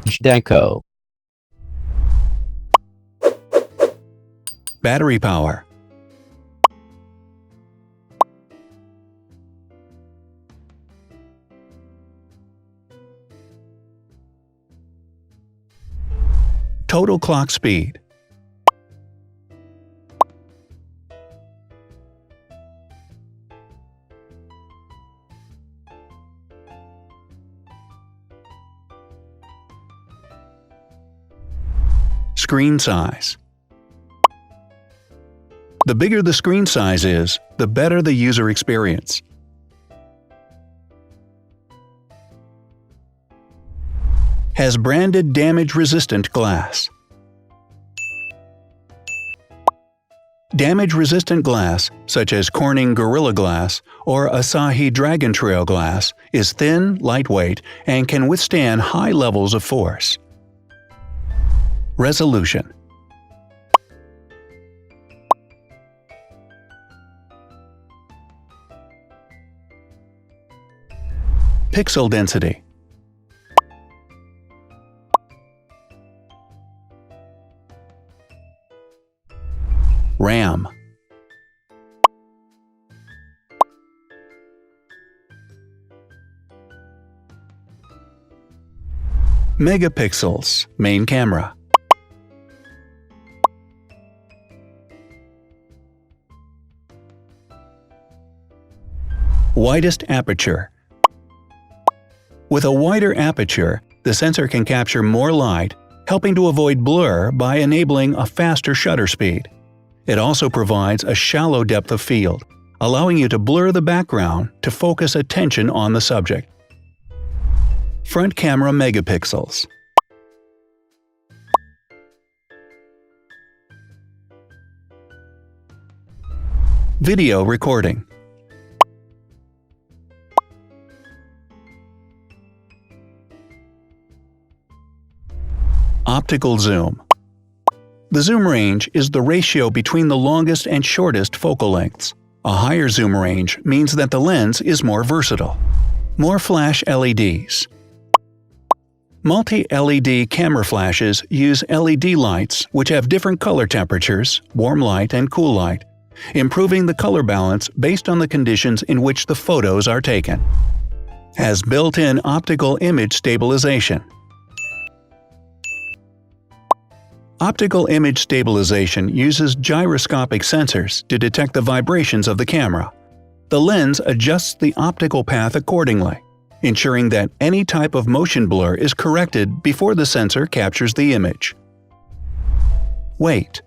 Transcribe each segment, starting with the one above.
Zhdanko. Battery power. Total clock speed. Screen size. The bigger the screen size is, the better the user experience. Has branded damage-resistant glass. Damage-resistant glass, such as Corning Gorilla Glass or Asahi Dragon Trail glass, is thin, lightweight, and can withstand high levels of force. Resolution. Pixel density. RAM. Megapixels, main camera. Widest aperture. With a wider aperture, the sensor can capture more light, helping to avoid blur by enabling a faster shutter speed. It also provides a shallow depth of field, allowing you to blur the background to focus attention on the subject. Front camera megapixels. Video recording. Optical zoom. The zoom range is the ratio between the longest and shortest focal lengths. A higher zoom range means that the lens is more versatile. More flash LEDs. Multi-LED camera flashes use LED lights which have different color temperatures, warm light and cool light, improving the color balance based on the conditions in which the photos are taken. Has built-in optical image stabilization. Optical image stabilization uses gyroscopic sensors to detect the vibrations of the camera. The lens adjusts the optical path accordingly, ensuring that any type of motion blur is corrected before the sensor captures the image. Weight.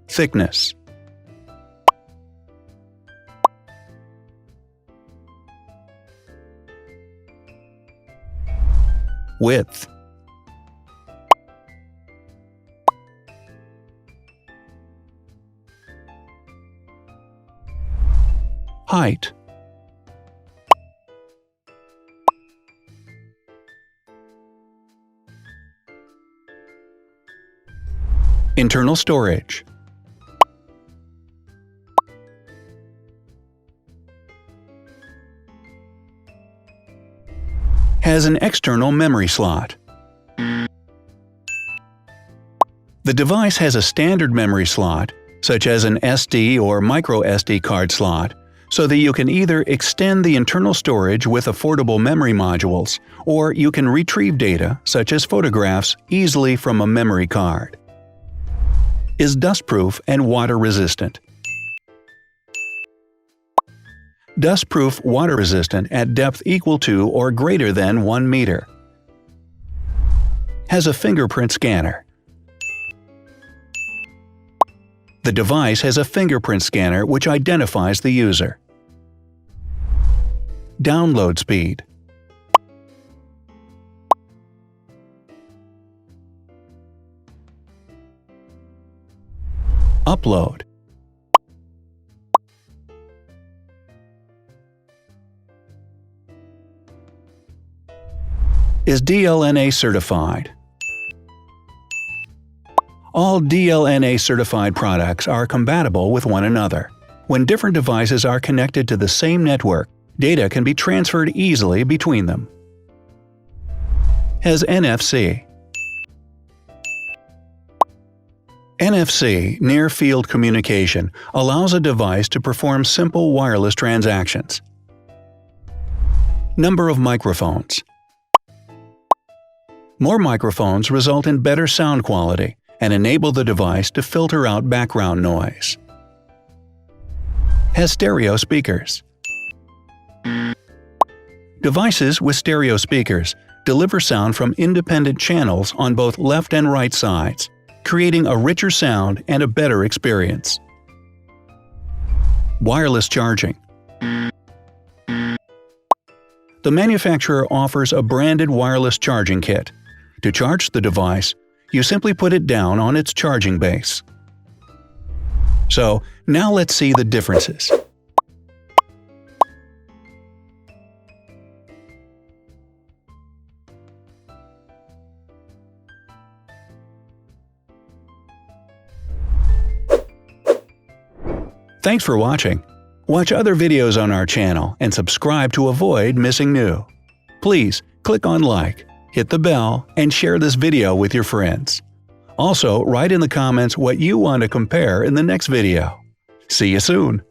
Thickness. Width. Height. Internal storage. Has an external memory slot. The device has a standard memory slot, such as an SD or micro SD card slot, so that you can either extend the internal storage with affordable memory modules, or you can retrieve data, such as photographs, easily from a memory card. Is dustproof and water-resistant. Dustproof water-resistant at depth equal to or greater than 1 meter. Has a fingerprint scanner. The device has a fingerprint scanner which identifies the user. Download speed. Upload. Is DLNA certified. All DLNA certified products are compatible with one another, When different devices are connected to the same network, data can be transferred easily between them. Has NFC. NFC, Near Field Communication, allows a device to perform simple wireless transactions. Number of microphones. More microphones result in better sound quality and enable the device to filter out background noise. Has stereo speakers. Devices with stereo speakers deliver sound from independent channels on both left and right sides, creating a richer sound and a better experience. Wireless charging. The manufacturer offers a branded wireless charging kit. To charge the device, you simply put it down on its charging base. So, now let's see the differences. Thanks for watching. Watch other videos on our channel and subscribe to avoid missing new. Please click on like, hit the bell, and share this video with your friends. Also, write in the comments what you want to compare in the next video. See you soon!